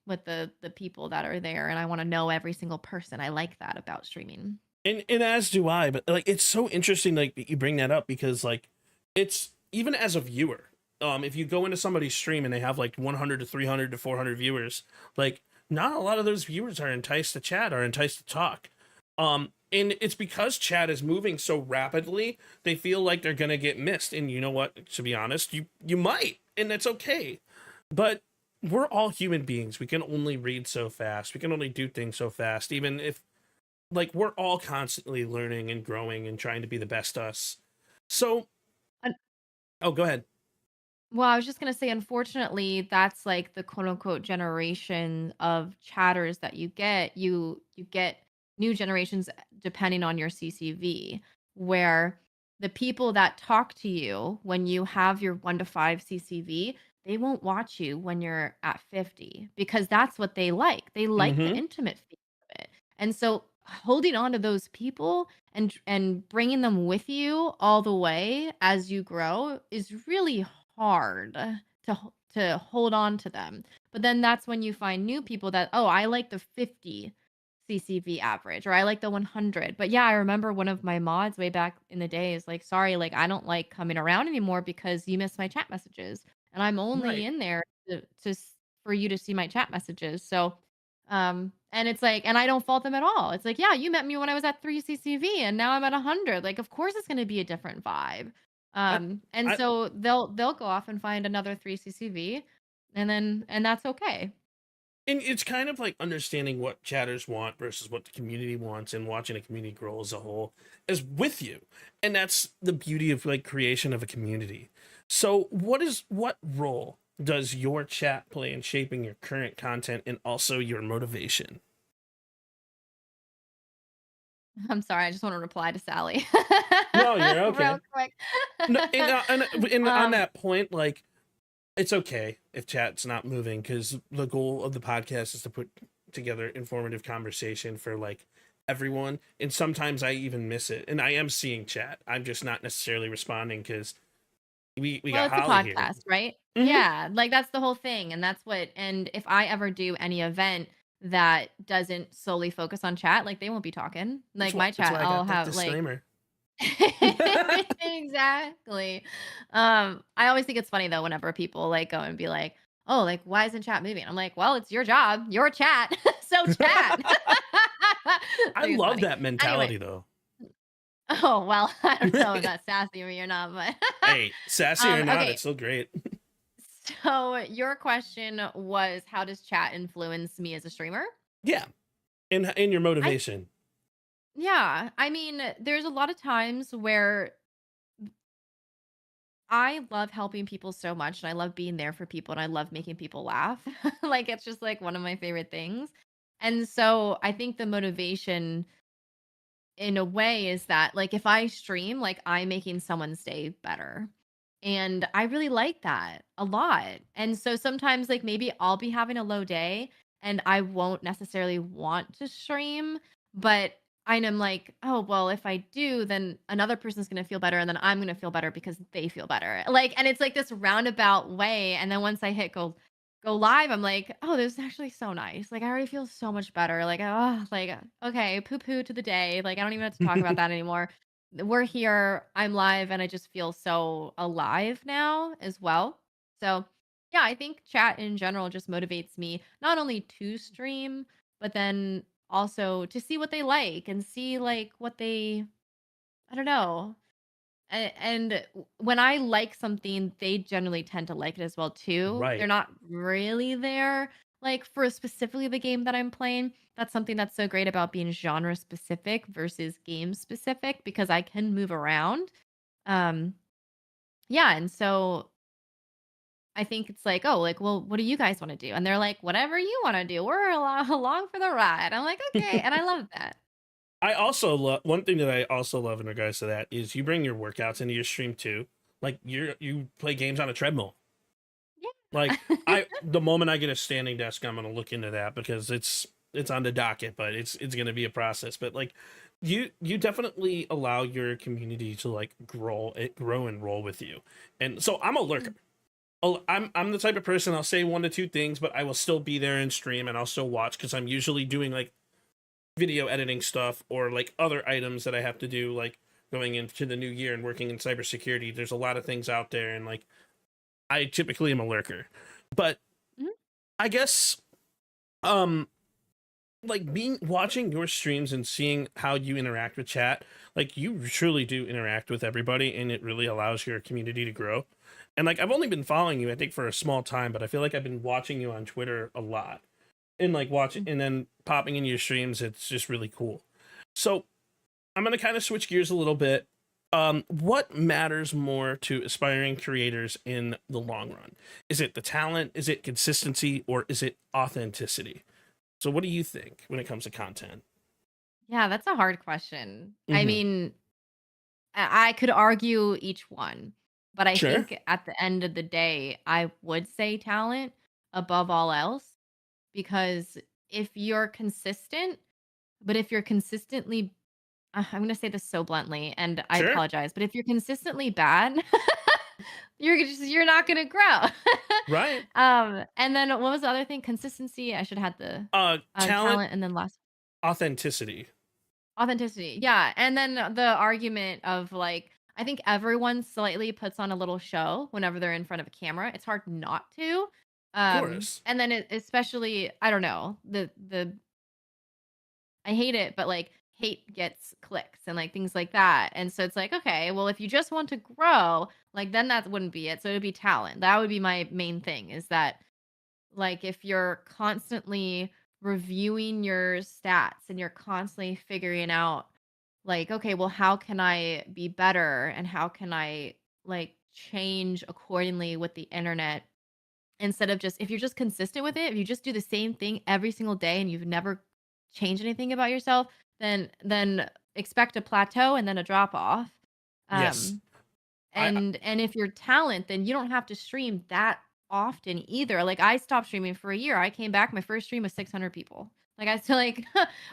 with the people that are there, and I want to know every single person. I like that about streaming. And as do I, but like it's so interesting like that you bring that up because like it's even as a viewer, if you go into somebody's stream and they have like 100 to 300 to 400 viewers, like not a lot of those viewers are enticed to chat or enticed to talk. And it's because chat is moving so rapidly, they feel like they're gonna get missed. And you know what? To be honest, you might, and that's okay. But we're all human beings. We can only read so fast. We can only do things so fast, even if like we're all constantly learning and growing and trying to be the best us. So, Un- oh, go ahead. Well, I was just gonna say, unfortunately, that's like the quote unquote generation of chatters that you get. You get new generations depending on your CCV, where the people that talk to you when you have your 1 to 5 CCV, they won't watch you when you're at 50 because that's what they like. They like the Mm-hmm. intimate feel of it. And so holding on to those people and bringing them with you all the way as you grow is really hard to hold on to them. But then that's when you find new people that, oh, I like the 50 CCV average or I like the 100. But yeah, I remember one of my mods way back in the day is like, sorry, like I don't like coming around anymore because you miss my chat messages and I'm only Right. in there for you to see my chat messages. So and it's like, and I don't fault them at all. It's like, yeah, you met me when I was at 3 CCV and now I'm at 100. Like, of course it's going to be a different vibe. I, And I, so they'll go off and find another 3 CCV and that's okay. and it's kind of like understanding what chatters want versus what the community wants and watching a community grow as a whole is with you. And that's the beauty of like creation of a community. So what role does your chat play in shaping your current content and also your motivation? I'm sorry, I just want to reply to Sally. No, you're Real okay. quick. No, and on um that point, like it's okay if chat's not moving because the goal of the podcast is to put together informative conversation for like everyone. And sometimes I even miss it, and I am seeing chat. I'm just not necessarily responding because we Well, got it's a Holly here. podcast, right? Mm-hmm. Yeah, like that's the whole thing. And if I ever do any event that doesn't solely focus on chat, like they won't be talking. Like my That's chat, why I I'll got that have like disclaimer. exactly. I always think it's funny though whenever people like go and be like, "Oh, like why isn't chat moving?" I'm like, "Well, it's your job, your chat, so chat." I I think it's love funny. that Anyway, mentality though. oh well, I don't know if that's sassy of me or not, but Hey, sassy or not, okay. it's still great. So your question was, how does chat influence me as a streamer? Yeah, and your I motivation. Yeah, I mean, there's a lot of times where I love helping people so much and I love being there for people and I love making people laugh. Like it's just like one of my favorite things. And so I think the motivation in a way is that like if I stream, like I'm making someone's day better. And I really like that a lot. And so sometimes like maybe I'll be having a low day and I won't necessarily want to stream, but I'm like, oh well, if I do, then another person's gonna feel better and then I'm gonna feel better because they feel better. Like, and it's like this roundabout way. And then once I hit go live, I'm like, oh, this is actually so nice. Like I already feel so much better. Like, oh, like okay, poo poo to the day. Like I don't even have to talk about that anymore. We're here. I'm live, and I just feel so alive now as well. So yeah, I think chat in general just motivates me not only to stream, but then also to see what they like and see like what they I don't know. When I like something, they generally tend to like it as well too. They're Right. not really there like for specifically the game that I'm playing. That's something that's so great about being genre specific versus game specific because I can move around. Um yeah, and so I think it's like, oh, like, well, what do you guys want to do? And they're like, whatever you want to do. We're along for the ride. I'm like, okay. And I love that. I also love one thing that I also love in regards to that is you bring your workouts into your stream too. Like you play games on a treadmill. Like Yeah. the moment I get a standing desk, I'm gonna look into that because it's on the docket, but it's gonna be a process. But like you definitely allow your community to like grow and roll with you. And so I'm a lurker. I'm the type of person I'll say one to two things, but I will still be there and stream and I'll still watch because I'm usually doing like video editing stuff or like other items that I have to do, like going into the new year and working in cybersecurity. There's a lot of things out there, and like I typically am a lurker. But Mhm. I guess um like being watching your streams and seeing how you interact with chat, like you truly do interact with everybody and it really allows your community to grow. And like I've only been following you I think for a small time, but I feel like I've been watching you on Twitter a lot and like watching and then popping in your streams. It's just really cool. So I'm going to kind of switch gears a little bit. What matters more to aspiring creators in the long run? Is it the talent? Is it consistency? Or is it authenticity? So what do you think when it comes to content? Yeah, that's a hard question. I Mm-hmm. mean, I could argue each one, but I Sure. think at the end of the day, I would say talent above all else because if you're consistent, but if you're consistently, I'm going to say this so bluntly and I Sure. apologize, but if you're consistently bad, you're not going to grow. Right. And then what was the other thing? Consistency. I should have had the Talent, talent and then last authenticity. authenticity. Yeah. And then the argument of like, I think everyone slightly puts on a little show whenever they're in front of a camera. It's hard not to. Of course. And then especially, I don't know, I hate it, but like hate gets clicks and like things like that. And so it's like, okay, well, if you just want to grow, like then that wouldn't be it. So it would be talent. That would be my main thing is that like if you're constantly reviewing your stats and you're constantly figuring out like, okay, well, how can I be better and how can I like change accordingly with the internet instead of just if you're just consistent with it, if you just do the same thing every single day and you've never changed anything about yourself, then expect a plateau and then a drop off. Yes. Um I and if you're talent, then you don't have to stream that often either. Like I stopped streaming for a year. I came back, my first stream was 600 people. Like I still like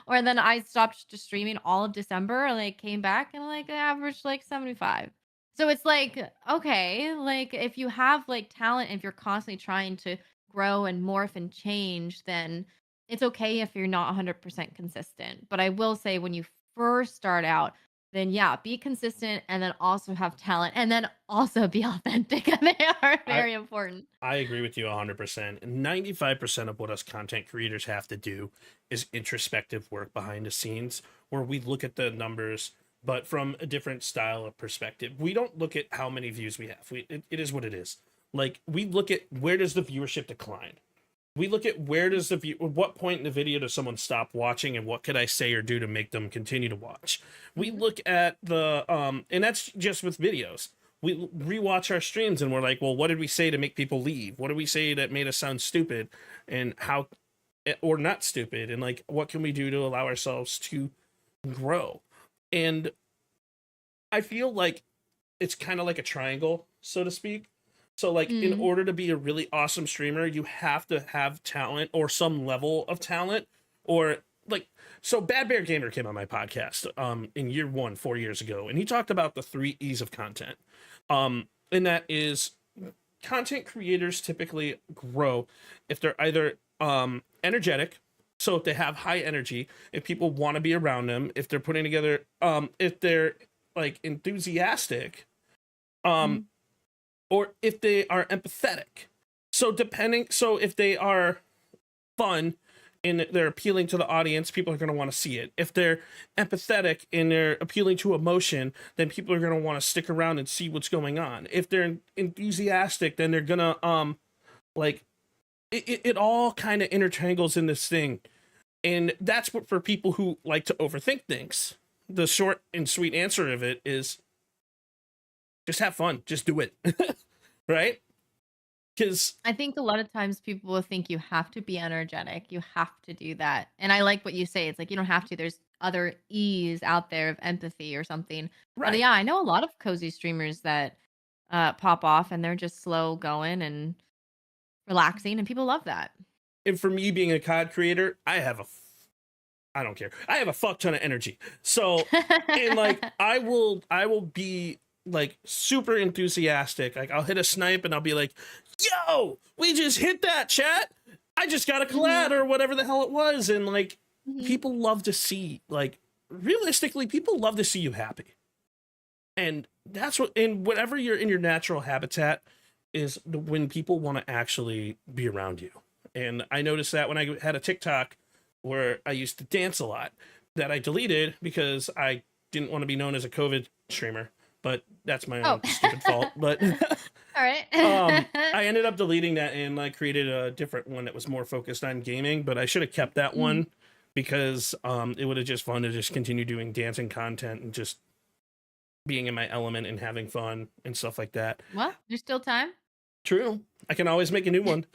or then I stopped just streaming all of December, like came back and like averaged like 75. So it's like, okay, like if you have like talent, if you're constantly trying to grow and morph and change, then it's okay if you're not 100% consistent. But I will say when you first start out, then yeah, be consistent and then also have talent and then also be authentic. They are I very important. I agree with you 100%. 95% of what us content creators have to do is introspective work behind the scenes where we look at the numbers, but from a different style of perspective. We don't look at how many views we have. It is what it is. Like, we look at where does the viewership decline? We look at where does what point in the video does someone stop watching and what could I say or do to make them continue to watch. We Mhm. look at the and that's just with videos. We rewatch our streams and we're like, well, what did we say to make people leave? What did we say that made us sound stupid? And how or not stupid, and like what can we do to allow ourselves to grow? And I feel like it's kind of like a triangle, so to speak. So like in Mhm. order to be a really awesome streamer, you have to have talent or some level of talent or like so Bad Bear Gamer came on my podcast in year 1 4 years ago and he talked about the 3 E's of content. And that is content creators typically grow if they're either energetic, so if they have high energy, if people want to be around them, if they're putting together if they're like enthusiastic, um Mhm. or if they are empathetic. So if they are fun and they're appealing to the audience, people are going to want to see it. If they're empathetic and they're appealing to emotion, then people are going to want to stick around and see what's going on. If they're enthusiastic, then they're going to like it all kind of intertangles in this thing. And that's what for people who like to overthink things. The short and sweet answer of it is just have fun, just do it. Right? Because I think a lot of times people will think you have to be energetic, you have to do that. And I like what you say. It's like you don't have to. There's other ease out there of empathy or something. But right. yeah, I know a lot of cozy streamers that pop off and they're just slow going and relaxing, and people love that. And for me being a COD creator, I don't care. I have a fuck ton of energy. So, and like I will be like super enthusiastic. Like I'll hit a snipe and I'll be like, "Yo, we just hit that, chat. I just got a collab Mhm, or whatever the hell it was." And like mhm. people love to see, like, realistically, people love to see you happy. And that's what, and whenever you're in your natural habitat is when people want to actually be around you. And I noticed that when I had a TikTok where I used to dance a lot, that I deleted because I didn't want to be known as a COVID streamer, but that's my Oh. own stupid fault. But All right. I ended up deleting that and I created a different one that was more focused on gaming, but I should have kept that Mhm. one because it would have just fun to just continue doing dancing content and just being in my element and having fun and stuff like that. Well, there's still time. True. I can always make a new one.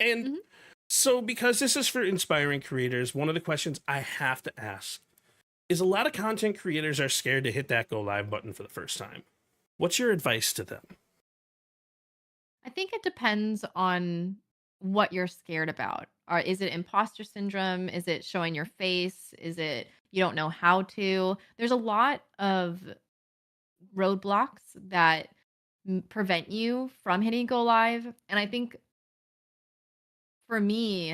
And Mhm. so, because this is for inspiring creators, one of the questions I have to ask is a lot of content creators are scared to hit that go live button for the first time. What's your advice to them? I think it depends on what you're scared about. Or is it imposter syndrome? Is it showing your face? Is it you don't know how to? There's a lot of roadblocks that prevent you from hitting go live. And I think for me,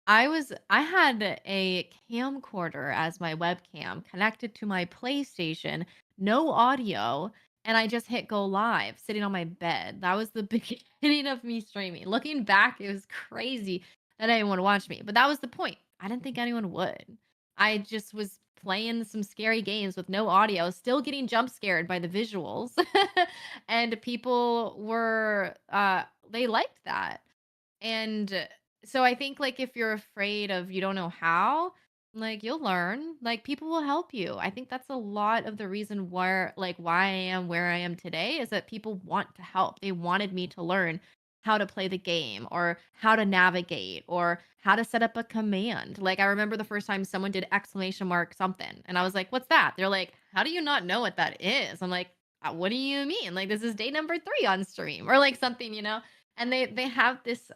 I had a camcorder as my webcam connected to my PlayStation, no audio, and I just hit go live sitting on my bed. That was the beginning of me streaming. Looking back, it was crazy that anyone would watch me, but that was the point. I didn't think anyone would. I just was playing some scary games with no audio, still getting jump scared by the visuals. And people were they liked that. And so I think, like, if you're afraid of you don't know how, like, you'll learn. Like, people will help you. I think that's a lot of the reason why I am where I am today is that people want to help. They wanted me to learn how to play the game or how to navigate or how to set up a command. Like, I remember the first time someone did exclamation mark something, and I was like, "What's that?" They're like, "How do you not know what that is?" I'm like, What do you mean? Like, this is day number 3 on stream," or like something, you know? And they have this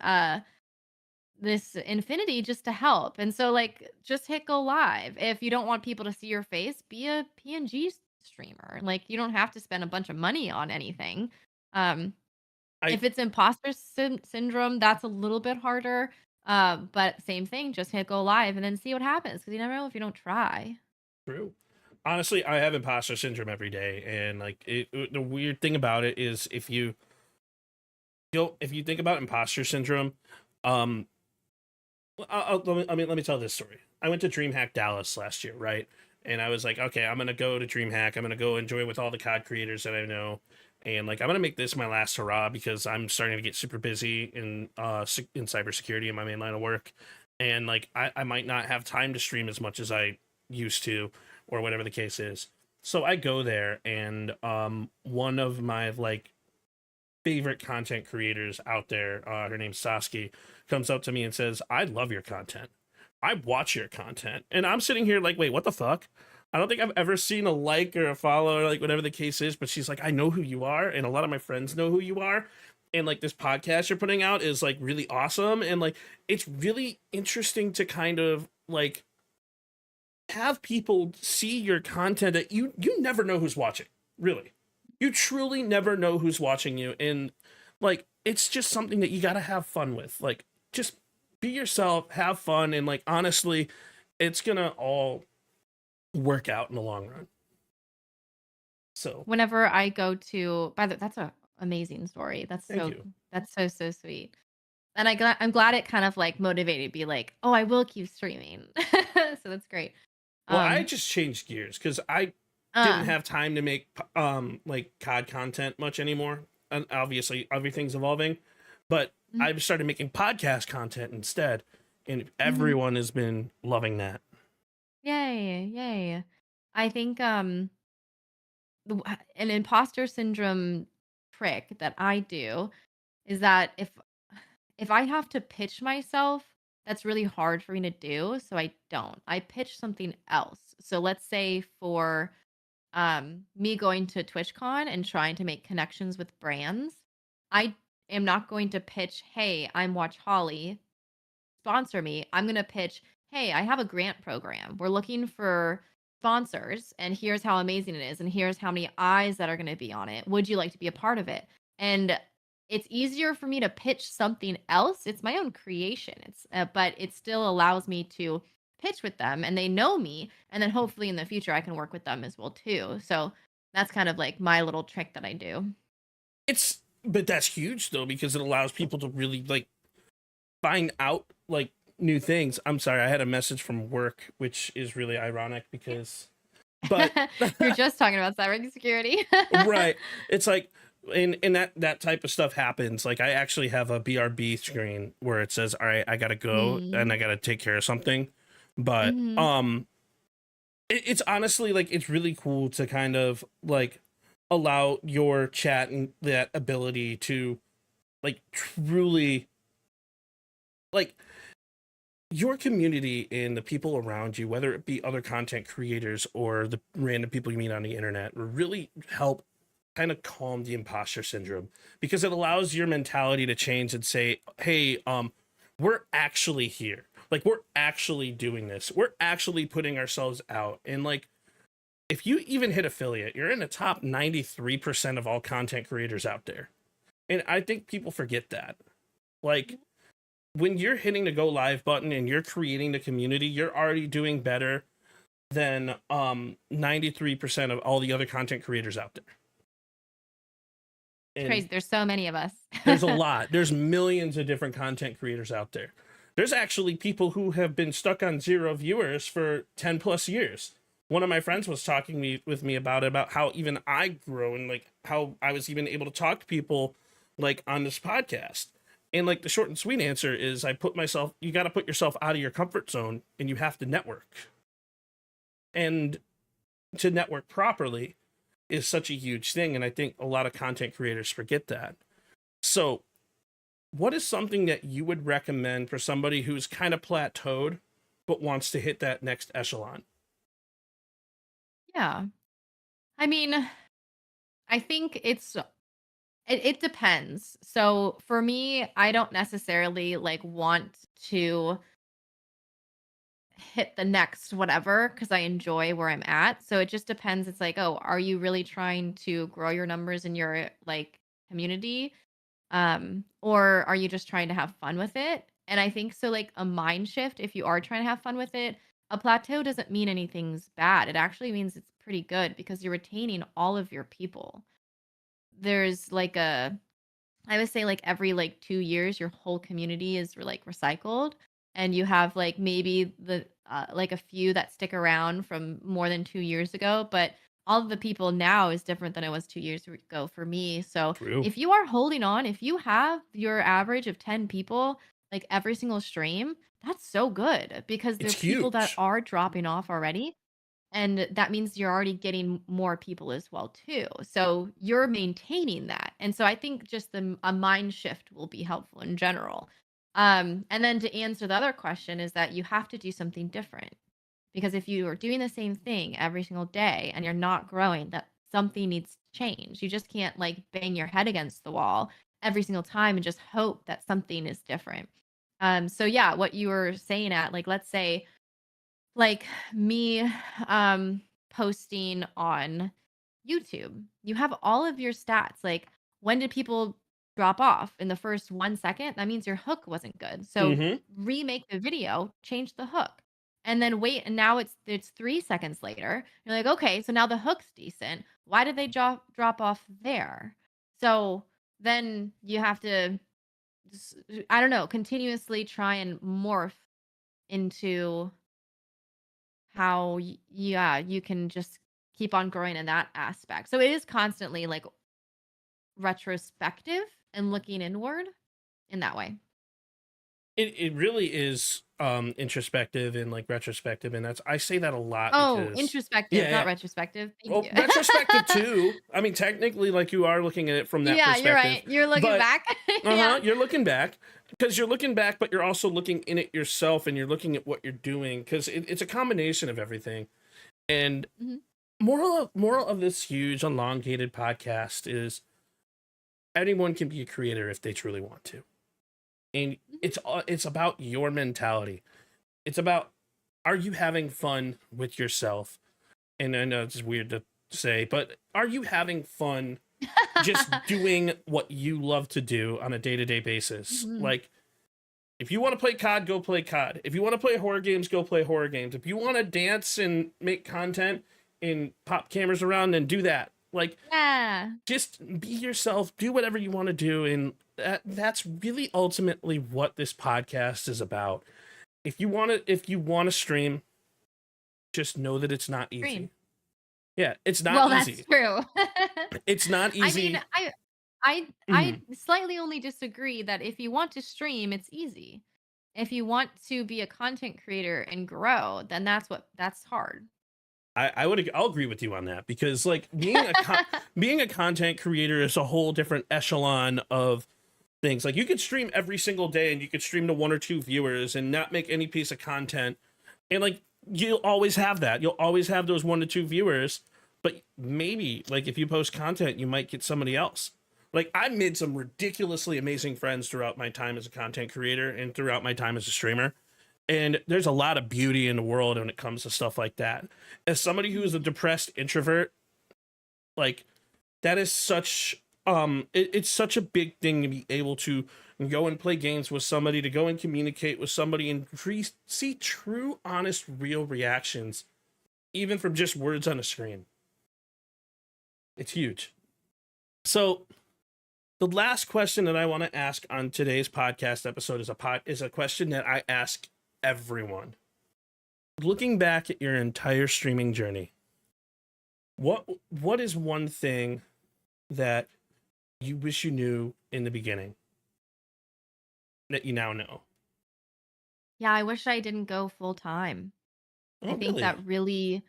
infinity just to help. And so, like, just hit go live. If you don't want people to see your face, be a PNG streamer. Like, you don't have to spend a bunch of money on anything. Um, I if it's imposter syndrome, that's a little bit harder. But same thing, just hit go live and then see what happens because you never know if you don't try. True. Honestly, I have imposter syndrome every day, and like the weird thing about it is if you think about imposter syndrome, um, let me tell this story. I went to DreamHack Dallas last year, right? And I was like, okay, I'm gonna go to DreamHack. I'm gonna go enjoy with all the COD creators that I know, and like I'm gonna make this my last hurrah because I'm starting to get super busy in cybersecurity in my main line of work, and like I might not have time to stream as much as I used to, or whatever the case is. So I go there, and one of my like favorite content creators out there, her name's Saskia, comes up to me and says, "I love your content. I watch your content." And I'm sitting here like, wait, what the fuck? I don't think I've ever seen a like or a follow or like whatever the case is, but she's like, "I know who you are, and a lot of my friends know who you are. And like this podcast you're putting out is like really awesome. And like it's really interesting to kind of like have people see your content that you never know who's watching, really. You truly never know who's watching you, and like it's just something that you got to have fun with. Like just be yourself, have fun, and like honestly, it's gonna all work out in the long run. So Whenever I go to by the that's a amazing story. thank you. That's so, so sweet. And I'm glad it kind of, like, motivated be like, "Oh, I will keep streaming." So that's great. Well, I Um, just changed gears because I didn't uh, have time to make like COD content much anymore. And obviously everything's evolving, but mhm, I've started making podcast content instead, and mhm. everyone has been loving that. Yay, yay. I think, an imposter syndrome trick that I do is that if I have to pitch myself, that's really hard for me to do, so I don't. I pitch something else. So let's say for me going to TwitchCon and trying to make connections with brands, I am not going to pitch, "Hey, I'm Watch Holly, sponsor me." I'm going to pitch, "Hey, I have a grant program. We're looking for sponsors, and here's how amazing it is, and here's how many eyes that are going to be on it. Would you like to be a part of it?" And it's easier for me to pitch something else. It's my own creation. But it still allows me to pitch with them, and they know me, and then hopefully in the future I can work with them as well too. So that's kind of like my little trick that I do. But that's huge though, because it allows people to really like find out like new things. I'm sorry, I had a message from work, which is really ironic because, but You're just talking about cybersecurity. right, it's like, and that type of stuff happens. Like I actually have a BRB screen where it says, "All right, I gotta go and I gotta take care of something," but Mhm. it's honestly like it's really cool to kind of like allow your chat and that ability to like truly like your community and the people around you, whether it be other content creators or the random people you meet on the internet, really help kind of calm the imposter syndrome, because it allows your mentality to change and say, hey, we're actually here. Like we're actually doing this. We're actually putting ourselves out. And like if you even hit affiliate, you're in the top 93% of all content creators out there. And I think people forget that. Like when you're hitting the go live button and you're creating the community, you're already doing better than 93% of all the other content creators out there. It's And crazy. There's so many of us. there's a lot. There's millions of different content creators out there. There's actually people who have been stuck on 0 viewers for 10 plus years. One of my friends was talking with me about how even I grew and like how I was even able to talk to people like on this podcast. And like the short and sweet answer is you got to put yourself out of your comfort zone and you have to network. And to network properly is such a huge thing. And I think a lot of content creators forget that. So, what is something that you would recommend for somebody who's kind of plateaued but wants to hit that next echelon? Yeah. I mean, I think it depends. So for me, I don't necessarily like want to hit the next whatever because I enjoy where I'm at. So it just depends. It's like, oh, are you really trying to grow your numbers in your like community? Or are you just trying to have fun with it? And I think so like a mind shift, if you are trying to have fun with it, a plateau doesn't mean anything's bad. It actually means it's pretty good because you're retaining all of your people. There's like a I would say like every like 2 years, your whole community is like recycled, and you have like maybe the like a few that stick around from more than 2 years ago, but all of the people now is different than it was 2 years ago for me. So True. if you are holding on, if you have your average of 10 people like every single stream, that's so good because there It's are people that huge. are dropping off already, and that means you're already getting more people as well too. So you're maintaining that. And so I think just a mind shift will be helpful in general. And then to answer the other question is that you have to do something different. Because if you are doing the same thing every single day and you're not growing, that something needs to change. You just can't like bang your head against the wall every single time and just hope that something is different. So yeah, what you were saying at like let's say like me posting on YouTube. You have all of your stats. Like when did people drop off in the first 1 second? That means your hook wasn't good. So Mm-hmm. remake the video, change the hook. And then wait, and now it's 3 seconds later. You're like, "Okay, so now the hook's decent. Why did they drop off there?" So then you have to I don't know, continuously try and morph into how yeah, you can just keep on growing in that aspect. So it is constantly like retrospective and looking inward in that way. It really is introspective and like retrospective, and that's I say that a lot Oh, because introspective, yeah, not yeah. retrospective. Thank Well, you. retrospective too. I mean, technically, like you are looking at it from that Yeah, you're perspective, right. You're looking but back. uh-huh, Yeah. you're looking back because you're looking back, but you're also looking in it yourself, and you're looking at what you're doing because it's a combination of everything. And Mhm, moral of this huge elongated podcast is anyone can be a creator if they truly want to, and mhm. it's about your mentality. It's about, are you having fun with yourself? And I know it's weird to say, but are you having fun just doing what you love to do on a day-to-day basis? Mhm. Like, if you want to play COD, go play COD. If you want to play horror games, go play horror games. If you want to dance and make content and pop cameras around, then do that. Like, Yeah. just be yourself, do whatever you want to do, and that's really ultimately what this podcast is about. If you want to stream, just know that it's not easy. Dream. Yeah, it's not Well, that's easy. true. It's not I mean, easy. I Mhm. slightly only disagree that if you want to stream, it's easy. If you want to be a content creator and grow, then that's hard. I'll agree with you on that because like being a content creator is a whole different echelon of things. Like you could stream every single day and you could stream to one or two viewers and not make any piece of content, and like you'll always have that. You'll always have those one to two viewers, but maybe like if you post content, you might get somebody else. Like I've made some ridiculously amazing friends throughout my time as a content creator and throughout my time as a streamer. And there's a lot of beauty in the world when it comes to stuff like that. As somebody who is a depressed introvert, like that is such it's such a big thing to be able to go and play games with somebody, to go and communicate with somebody and see true, honest, real reactions, even from just words on a screen. It's huge. So the last question that I want to ask on today's podcast episode is a question that I ask everyone. Looking back at your entire streaming journey, what is one thing that you wish you knew in the beginning that you now know? Yeah, I wish I didn't go full time. I Oh, think really? that really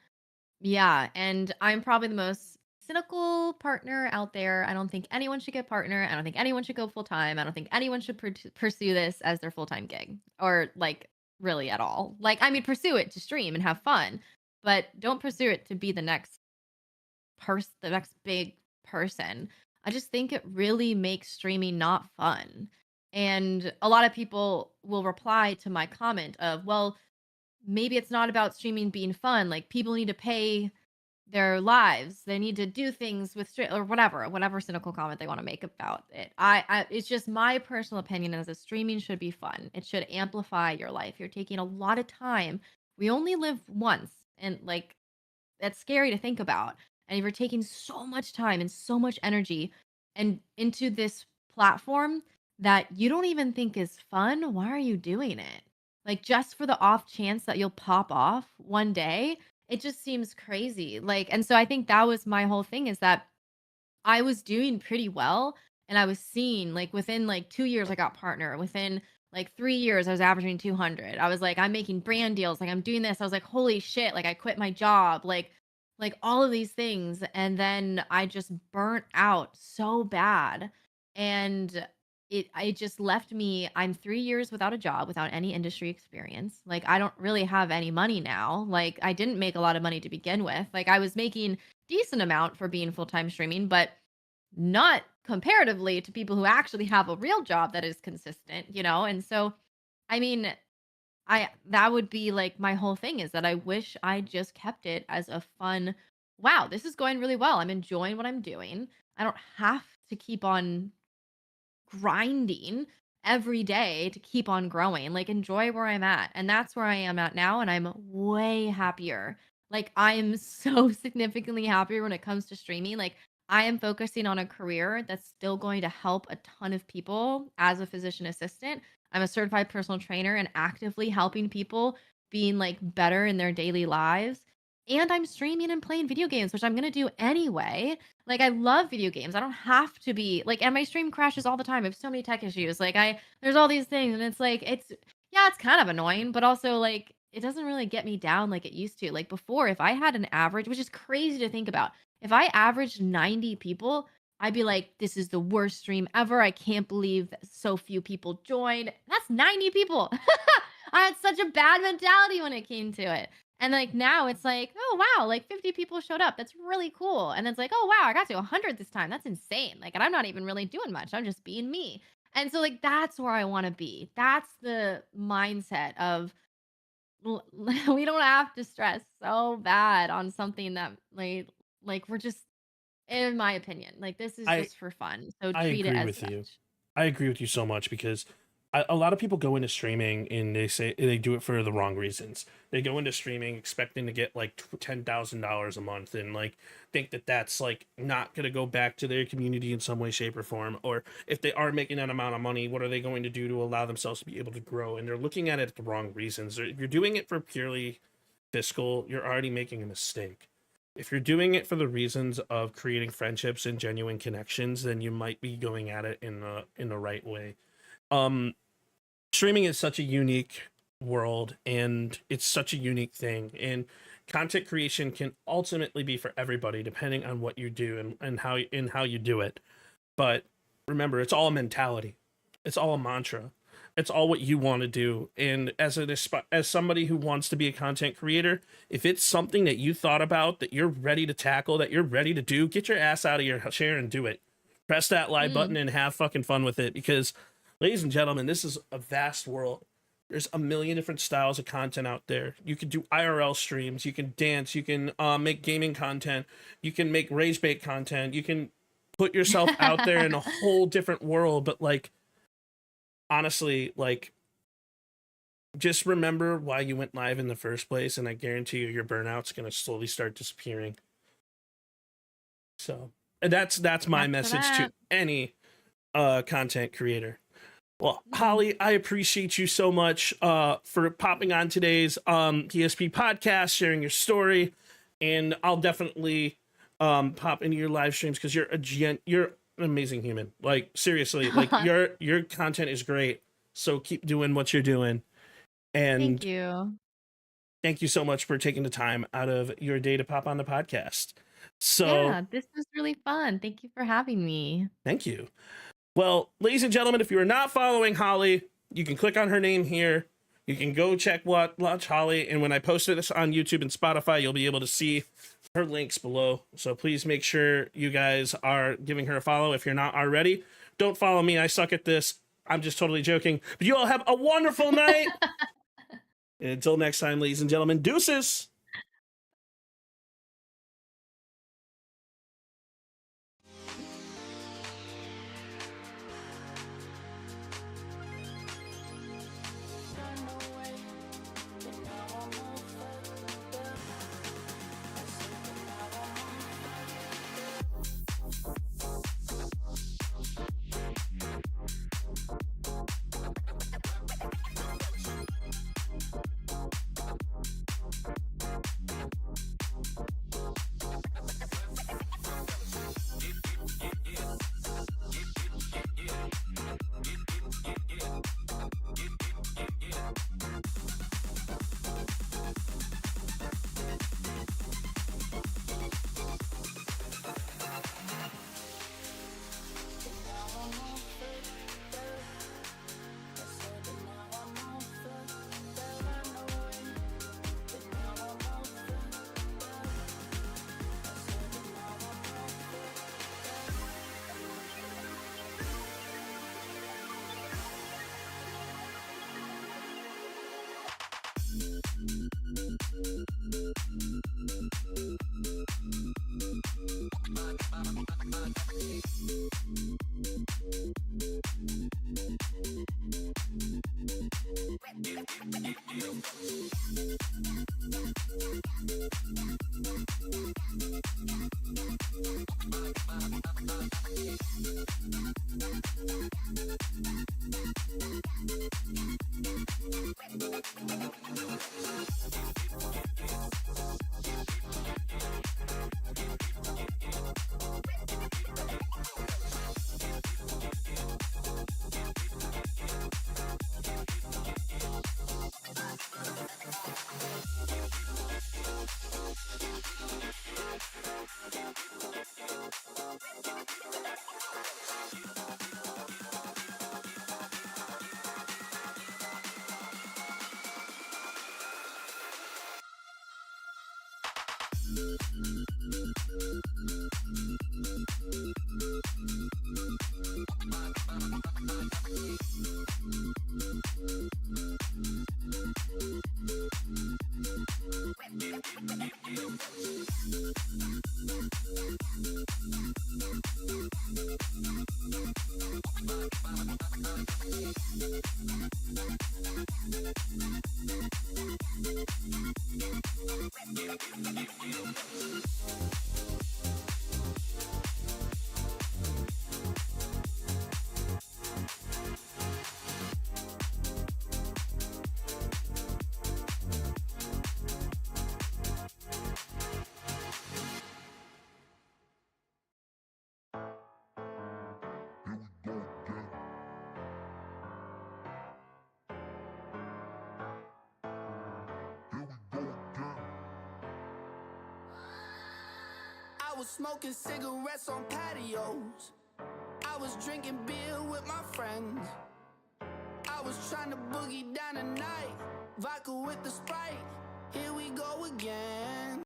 yeah, and I'm probably the most cynical partner out there. I don't think anyone should get partner. I don't think anyone should go full time. I don't think anyone should pursue this as their full time gig or like really at all. Like, I mean, pursue it to stream and have fun, but don't pursue it to be the next big person. I just think it really makes streaming not fun. And a lot of people will reply to my comment of, well, maybe it's not about streaming being fun. Like people need to pay their lives. They need to do things with or whatever cynical comment they want to make about it. It's just my personal opinion as a streaming should be fun. It should amplify your life. You're taking a lot of time. We only live once, and like that's scary to think about. And if you're taking so much time and so much energy and into this platform that you don't even think is fun, why are you doing it? Like just for the off chance that you'll pop off one day, it just seems crazy. Like, and so I think that was my whole thing is that I was doing pretty well and I was seeing like within like 2 years I got partner. Within like 3 years I was averaging 200. I was like I'm making brand deals, like I'm doing this. I was like holy shit, like I quit my job, like all of these things and then I just burnt out so bad and it just left me. I'm 3 years without a job, without any industry experience. Like I don't really have any money now. Like I didn't make a lot of money to begin with. Like I was making decent amount for being full-time streaming, but not comparatively to people who actually have a real job that is consistent, you know? And so, I mean, I that would be like my whole thing is that I wish I just kept it as a fun, wow, this is going really well. I'm enjoying what I'm doing. I don't have to keep on grinding every day to keep on growing. Like enjoy where I'm at. And that's where I am at now and I'm way happier. Like I am so significantly happier when it comes to streaming. Like I am focusing on a career that's still going to help a ton of people as a physician assistant. I'm a certified personal trainer and actively helping people being like better in their daily lives. and I'm streaming and playing video games, which I'm gonna do anyway. Like, I love video games. I don't have to be like, and my stream crashes all the time. I have so many tech issues. Like, there's all these things, and it's like, yeah, it's kind of annoying, but also like, it doesn't really get me down like it used to. Like before, if I had an average, which is crazy to think about, if I averaged 90 people, I'd be like, this is the worst stream ever. I can't believe that so few people joined. That's 90 people. I had such a bad mentality when it came to it. And like now it's like, oh wow, like 50 people showed up. That's really cool. And it's like, oh wow, I got to 100 this time. That's insane. Like, and I'm not even really doing much. I'm just being me. And so like that's where I want to be. That's the mindset of we don't have to stress so bad on something that like we're just, in my opinion, like this is I just for fun. So I treat it agree as with you. such. I agree with you so much because a lot of people go into streaming and they say they do it for the wrong reasons. They go into streaming expecting to get like $10,000 a month and like think that that's like not going to go back to their community in some way, shape, or form. Or if they are making that amount of money, what are they going to do to allow themselves to be able to grow? And they're looking at it at the wrong reasons. If you're doing it for purely fiscal, you're already making a mistake. If you're doing it for the reasons of creating friendships and genuine connections, then you might be going at it in the right way. Um, Streaming is such a unique world and it's such a unique thing. And content creation can ultimately be for everybody, depending on what you do and how you do it. But remember, it's all a mentality. It's all a mantra. It's all what you want to do. And as somebody who wants to be a content creator, if it's something that you thought about, that you're ready to tackle, that you're ready to do, get your ass out of your chair and do it. Press that like button and have fucking fun with it. Because, ladies and gentlemen, this is a vast world. There's a million different styles of content out there. You can do IRL streams. You can dance. You can make gaming content. You can make rage bait content. You can put yourself out there in a whole different world. But like, honestly, like, just remember why you went live in the first place, and I guarantee you your burnout's going to slowly start disappearing. So and that's my message to any content creator. Well, Holly, I appreciate you so much for popping on today's PSP podcast, sharing your story, and I'll definitely pop into your live streams because you're an amazing human. Like, seriously, like your content is great. So keep doing what you're doing. And thank you. Thank you so much for taking the time out of your day to pop on the podcast. So yeah, this was really fun. Thank you for having me. Thank you. Well, ladies and gentlemen, if you are not following Holly, you can click on her name here. You can go watch Holly. And when I post this on YouTube and Spotify, you'll be able to see her links below. So please make sure you guys are giving her a follow if you're not already. Don't follow me. I suck at this. I'm just totally joking. But you all have a wonderful night. And until next time, ladies and gentlemen, deuces. I was smoking cigarettes on patios. I was drinking beer with my friends. I was trying to boogie down the night, vodka with the Sprite. Here we go again.